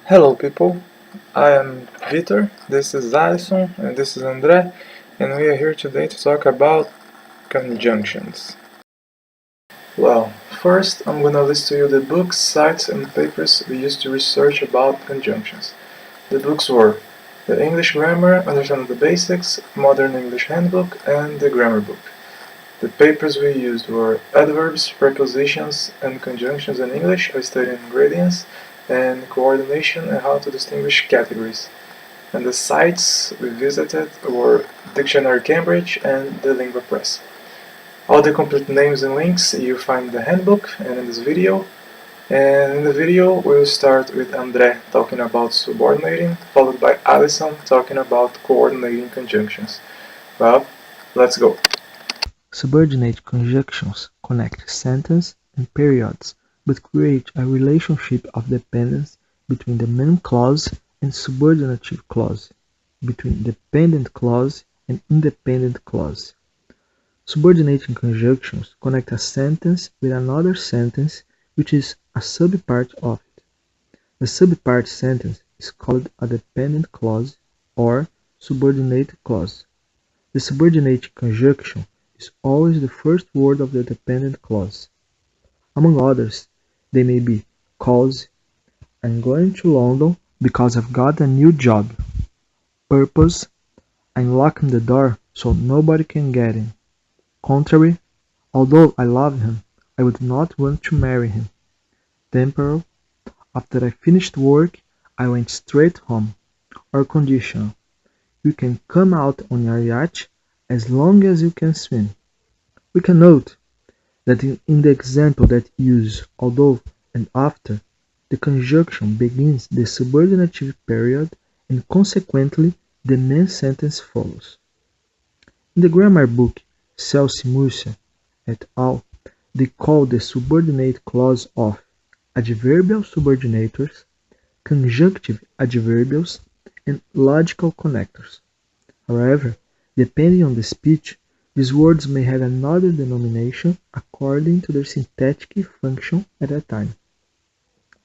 Hello people, I am Vitor, this is Alison, and this is André, and we are here today to talk about conjunctions. Well, first I'm gonna list to you the books, sites, and papers we used to research about conjunctions. The books were the English Grammar, Understanding the Basics, Modern English Handbook, and the Grammar Book. The papers we used were Adverbs, Prepositions, and Conjunctions in English, I studied gradients, and Coordination and How to Distinguish Categories. And the sites we visited were Dictionary Cambridge and the Lingua Press. All the complete names and links you find in the handbook and in this video. And in the video we'll start with André talking about subordinating, followed by Alison talking about coordinating conjunctions. Well, let's go. Subordinate conjunctions connect sentence and periods, but create a relationship of dependence between the main clause and subordinative clause, between dependent clause and independent clause. Subordinating conjunctions connect a sentence with another sentence which is a subpart of it. The subpart sentence is called a dependent clause or subordinate clause. The subordinate conjunction is always the first word of the dependent clause. Among others, they may be cause, I'm going to London because I've got a new job. Purpose, I'm locking the door so nobody can get in. Contrary, although I love him, I would not want to marry him. Temporal, after I finished work, I went straight home. Or conditional, you can come out on your yacht as long as you can swim. We can note that in the example that use although and after, the conjunction begins the subordinative period and consequently the main sentence follows. In the grammar book Celce-Mursia et al., they call the subordinate clause of adverbial subordinators, conjunctive adverbials, and logical connectors. However, depending on the speech, these words may have another denomination according to their syntactic function at that time.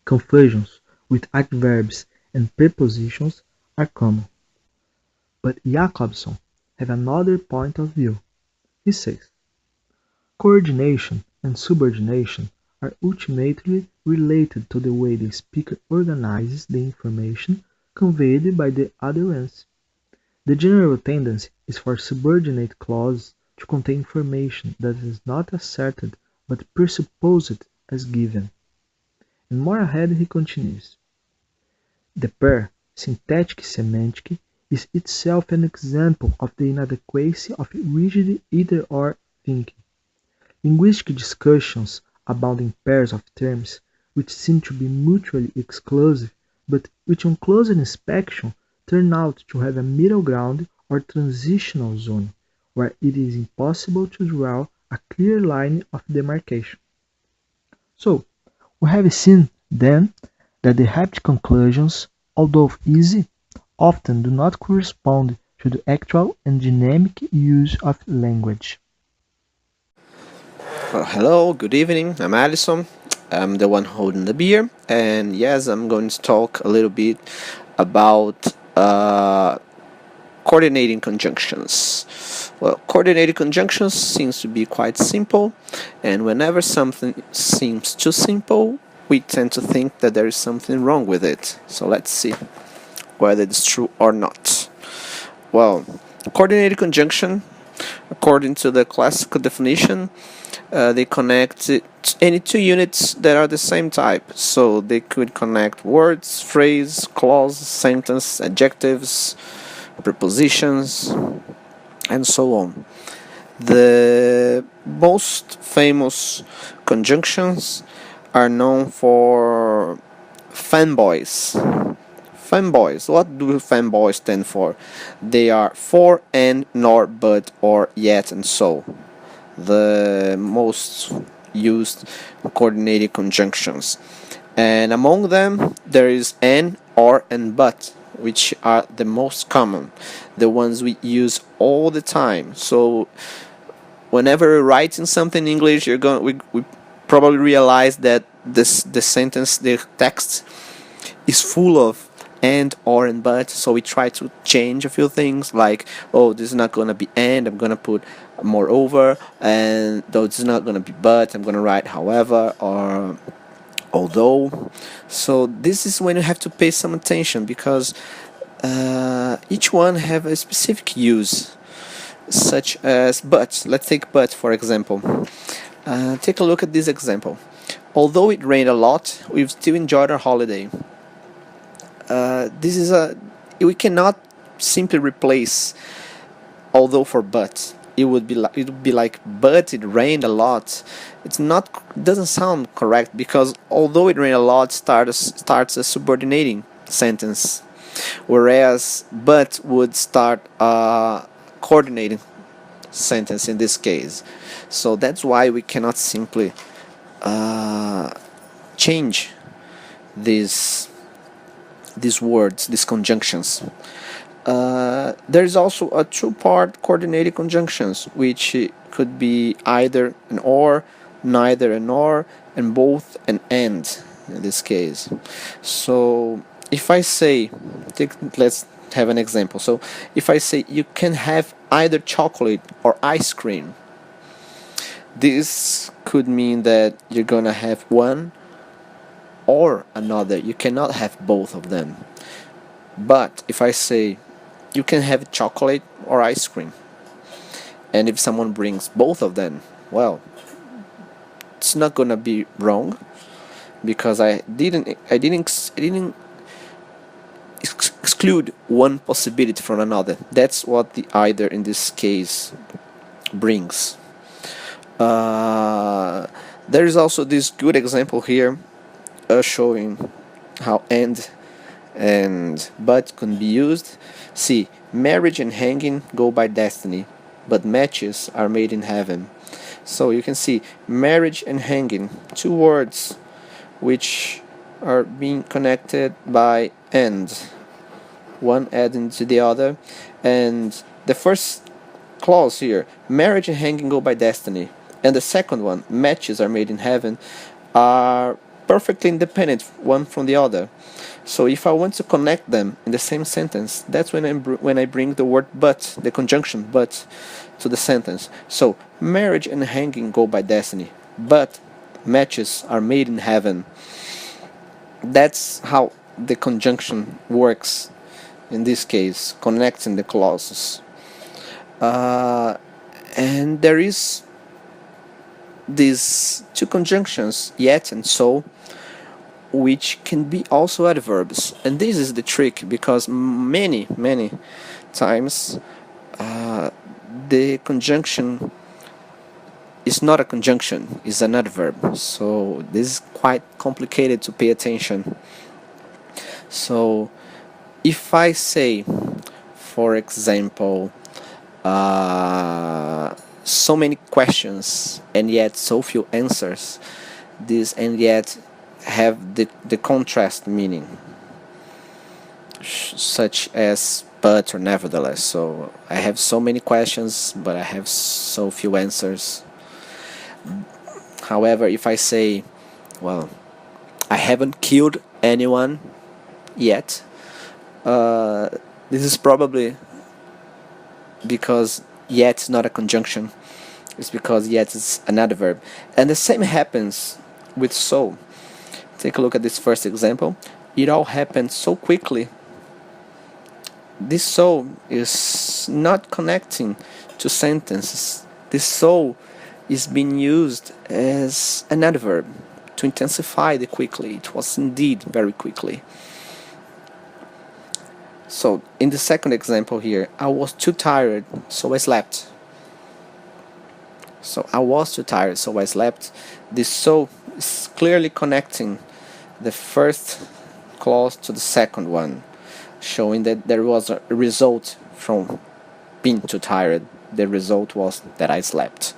Confusions with adverbs and prepositions are common. But Jacobsson has another point of view. He says, coordination and subordination are ultimately related to the way the speaker organizes the information conveyed by the utterance. The general tendency is for subordinate clauses to contain information that is not asserted but presupposed as given. And more ahead he continues. The pair, syntactic semantic, is itself an example of the inadequacy of rigid either-or thinking. Linguistic discussions abound pairs of terms which seem to be mutually exclusive, but which on closer inspection turn out to have a middle ground or transitional zone, where it is impossible to draw a clear line of demarcation. So, we have seen, then, that the happy conclusions, although easy, often do not correspond to the actual and dynamic use of language. Well, hello, good evening, I'm Alison. I'm the one holding the beer, and yes, I'm going to talk a little bit about coordinating conjunctions. Well, coordinating conjunctions seems to be quite simple, and whenever something seems too simple, we tend to think that there is something wrong with it. So let's see whether it's true or not. Well, coordinated conjunction, according to the classical definition, they connect any two units that are the same type. So they could connect words, phrase, clause, sentence, adjectives, prepositions, and so on. The most famous conjunctions are known for fanboys. Fanboys. What do fanboys stand for? They are for, and, nor, but, or, yet, and so. The most used coordinated conjunctions. And among them, there is and, or, and but, which are the most common, the ones we use all the time. So whenever we're writing something in English, we probably realize that the sentence, the text, is full of and, or, and but, so we try to change a few things, like, oh, this is not going to be and, I'm going to put moreover, and though this is not going to be but, I'm going to write however, or although. So this is when you have to pay some attention, because each one have a specific use, such as but. Let's take but for example. Take a look at this example. Although it rained a lot, we've still enjoyed our holiday. We cannot simply replace although for but. It would be like but it rained a lot. Doesn't sound correct, because although it rained a lot starts a subordinating sentence, whereas but would start a coordinating sentence in this case. So that's why we cannot simply change these words, these conjunctions. There is also a two-part coordinated conjunctions, which could be either an or, neither an or, and both an and in this case. So if I say, let's have an example. So if I say you can have either chocolate or ice cream, this could mean that you're gonna have one or another. You cannot have both of them. But if I say you can have chocolate or ice cream, and if someone brings both of them, well, it's not gonna be wrong, because I didn't exclude one possibility from another. That's what the either in this case brings. There is also this good example here showing how and but can be used. See, marriage and hanging go by destiny, but matches are made in heaven. So you can see marriage and hanging, two words which are being connected by and, one adding to the other. And the first clause here, marriage and hanging go by destiny, and the second one, matches are made in heaven, are perfectly independent one from the other. So if I want to connect them in the same sentence, that's when I bring the word but, the conjunction but, to the sentence. So marriage and hanging go by destiny, but matches are made in heaven. That's how the conjunction works in this case, connecting the clauses. And there is these two conjunctions, yet and so, which can be also adverbs. And this is the trick, because many times the conjunction is not a conjunction, it's an adverb. So this is quite complicated to pay attention. So if I say, for example, so many questions and yet so few answers, this and yet have the contrast meaning, such as but or nevertheless. So I have so many questions, but I have so few answers. However, if I say, well, I haven't killed anyone yet, this is probably because yet is not a conjunction. It's because yet is an adverb. And the same happens with so. Take a look at this first example. It all happened so quickly. This so is not connecting to sentences. This so is being used as an adverb to intensify the quickly. It was indeed very quickly. So in the second example here, I was too tired, so I slept. So I was too tired, so I slept. This so is clearly connecting the first clause to the second one, showing that there was a result from being too tired. The result was that I slept.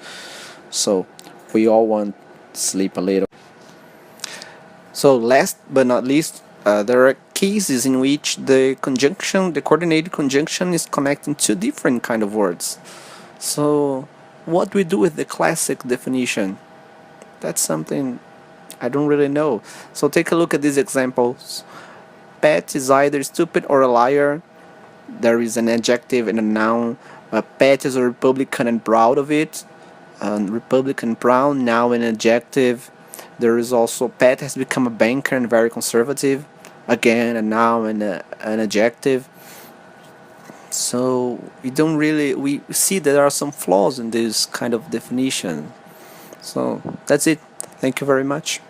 So we all want to sleep a little. So last but not least, there are cases in which the coordinated conjunction is connecting two different kind of words. So what do we do with the classic definition? That's something I don't really know. So take a look at these examples. Pet is either stupid or a liar. There is an adjective and a noun. Pet is a Republican and proud of it. Republican proud, now an adjective. There is also Pet has become a banker and very conservative. Again, a noun and an adjective. So we see there are some flaws in this kind of definition. So that's it. Thank you very much.